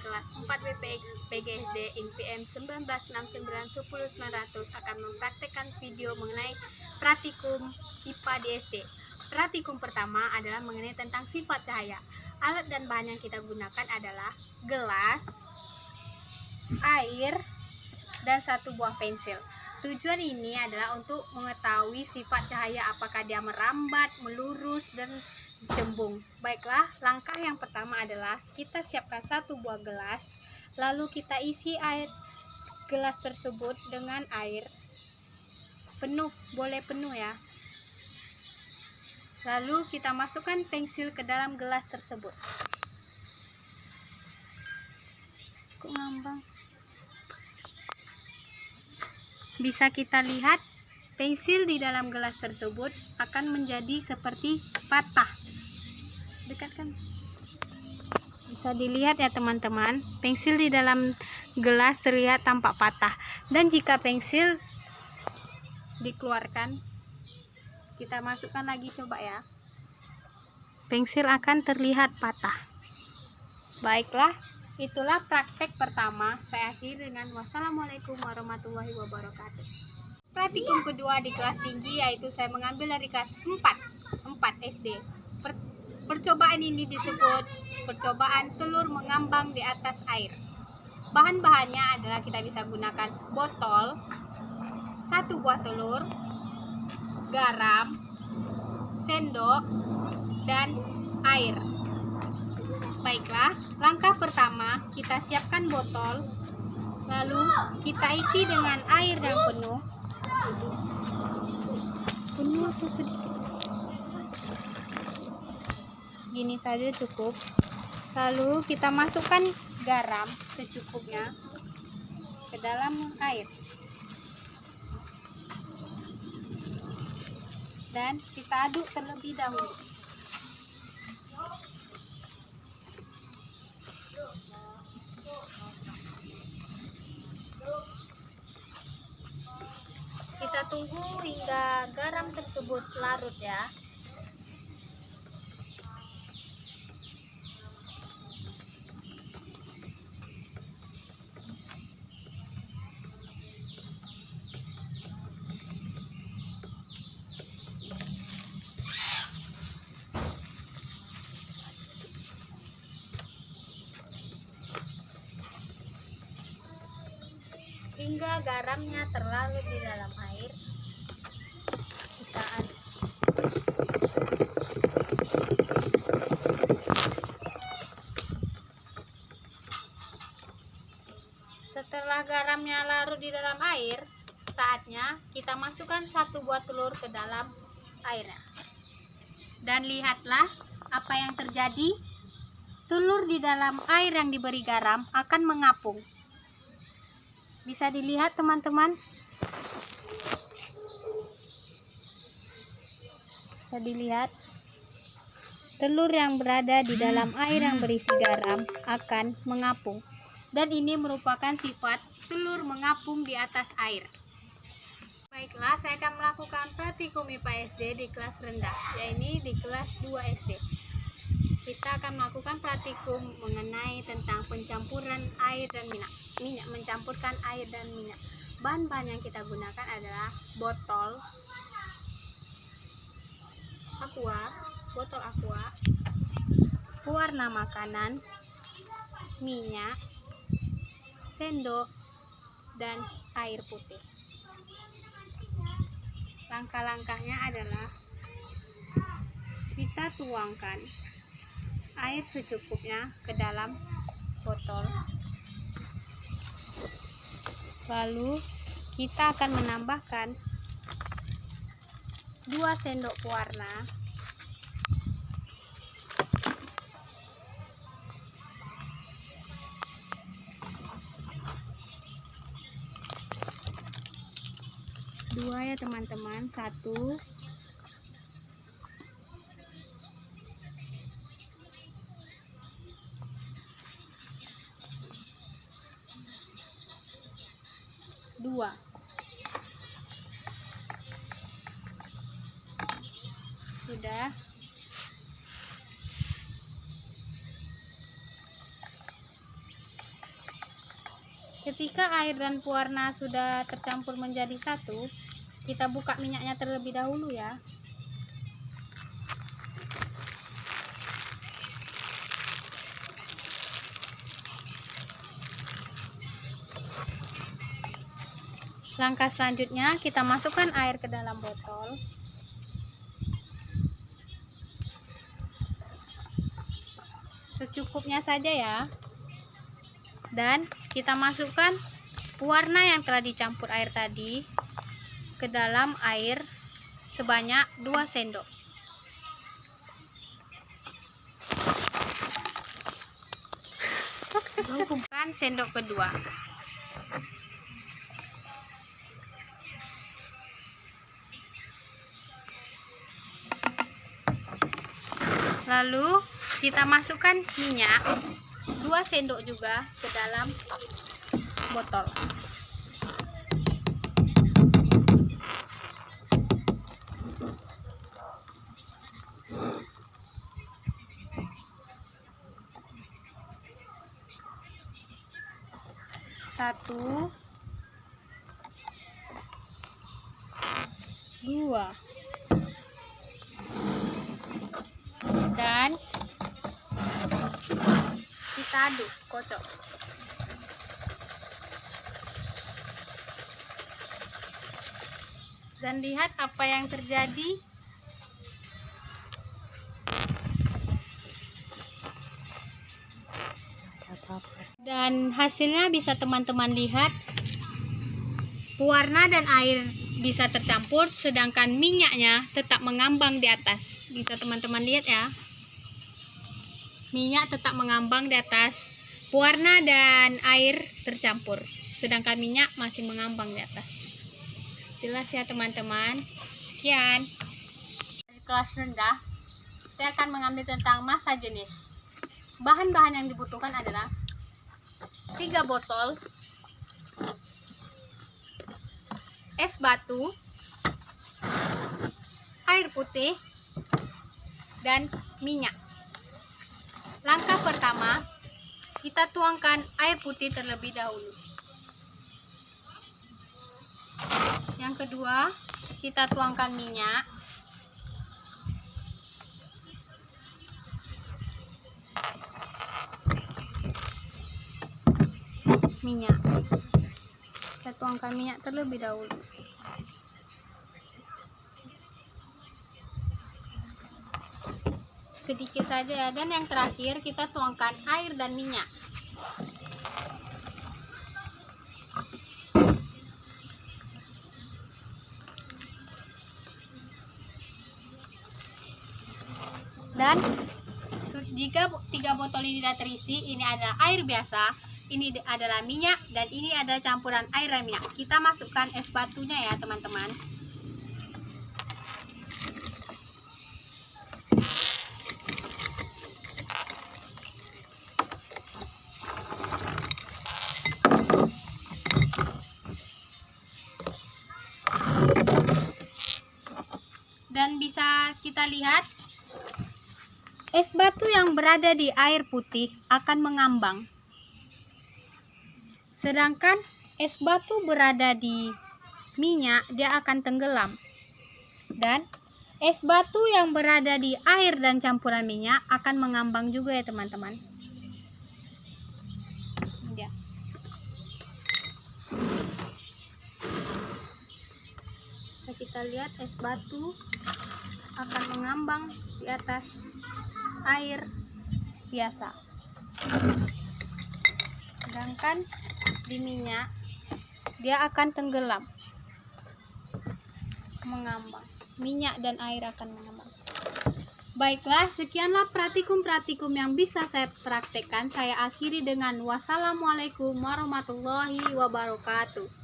kelas 4 WPX PGSD INPM 1969 akan mempraktekkan video mengenai praktikum IPA di SD. Praktikum pertama adalah mengenai tentang sifat cahaya. Alat dan bahan yang kita gunakan adalah gelas, air, dan satu buah pensil. Tujuan ini adalah untuk mengetahui sifat cahaya, apakah dia merambat, melurus, dan cembung. Baiklah, langkah yang pertama adalah kita siapkan satu buah gelas, lalu kita isi air gelas tersebut dengan air penuh, boleh penuh ya. Lalu kita masukkan pensil ke dalam gelas tersebut. Kok ngambang? Bisa kita lihat pensil di dalam gelas tersebut akan menjadi seperti patah. Dekatkan. Bisa dilihat ya teman-teman, pensil di dalam gelas terlihat tampak patah. Dan jika pensil dikeluarkan, kita masukkan lagi, coba ya. Pensil akan terlihat patah. Baiklah, itulah praktek pertama. Saya akhiri dengan wassalamualaikum warahmatullahi wabarakatuh. Praktikum kedua di kelas tinggi, yaitu saya mengambil dari kelas 4 SD. Percobaan ini disebut percobaan telur mengambang di atas air. Bahan-bahannya adalah kita bisa gunakan botol, satu buah telur, garam, sendok, dan air. Baiklah, langkah pertama kita siapkan botol, lalu kita isi dengan air yang penuh atau sedikit, gini saja cukup. Lalu kita masukkan garam secukupnya ke dalam air dan kita aduk terlebih dahulu. Kita tunggu hingga garam tersebut larut ya. Hingga garamnya terlarut di dalam air, kita aduk. Setelah garamnya larut di dalam air, saatnya kita masukkan satu buah telur ke dalam airnya. Dan lihatlah apa yang terjadi. Telur di dalam air yang diberi garam akan mengapung. Bisa dilihat teman-teman, bisa dilihat telur yang berada di dalam air yang berisi garam akan mengapung, dan ini merupakan sifat telur mengapung di atas air. Baiklah, saya akan melakukan praktikum IPA SD di kelas rendah, yaitu di kelas 2 SD. Kita akan melakukan praktikum mengenai tentang pencampuran air dan minyak, mencampurkan air dan minyak. Bahan-bahan yang kita gunakan adalah botol aqua, pewarna makanan, minyak, sendok, dan air putih. Langkah-langkahnya adalah kita tuangkan air secukupnya ke dalam botol, lalu kita akan menambahkan 2 sendok pewarna, dua ya teman-teman, 1, 2. Sudah. Ketika air dan pewarna sudah tercampur menjadi satu, kita buka minyaknya terlebih dahulu ya. Langkah selanjutnya kita masukkan air ke dalam botol. Secukupnya saja ya. Dan kita masukkan pewarna yang telah dicampur air tadi ke dalam air sebanyak 2 sendok. Masukkan sendok kedua. Lalu kita masukkan minyak 2 sendok juga ke dalam botol. Satu, dua, dan kita aduk, kocok. Dan lihat apa yang terjadi. Dan hasilnya bisa teman-teman lihat, pewarna dan air bisa tercampur, sedangkan minyaknya tetap mengambang di atas. Bisa teman-teman lihat ya, minyak tetap mengambang di atas, pewarna dan air tercampur, sedangkan minyak masih mengambang di atas. Jelas ya teman-teman. Sekian dari kelas rendah, saya akan mengambil tentang massa jenis. Bahan-bahan yang dibutuhkan adalah 3 botol es batu, air putih, dan minyak. Langkah pertama, kita tuangkan air putih terlebih dahulu. Yang kedua, kita tuangkan minyak. Kita tuangkan minyak terlebih dahulu. Sedikit saja ya, dan yang terakhir kita tuangkan air dan minyak. Dan jika 3 botol ini sudah terisi, ini adalah air biasa, ini adalah minyak, dan ini ada campuran air dan minyak. Kita masukkan es batunya ya teman-teman. Dan bisa kita lihat, es batu yang berada di air putih akan mengambang, sedangkan es batu berada di minyak dia akan tenggelam. Dan es batu yang berada di air dan campuran minyak akan mengambang juga ya teman-teman. Ya. Bisa kita lihat es batu akan mengambang di atas air biasa, sedangkan di minyak dia akan tenggelam, mengambang. Minyak dan air akan mengambang. Baiklah, sekianlah praktikum-praktikum yang bisa saya praktekkan. Saya akhiri dengan wassalamualaikum warahmatullahi wabarakatuh.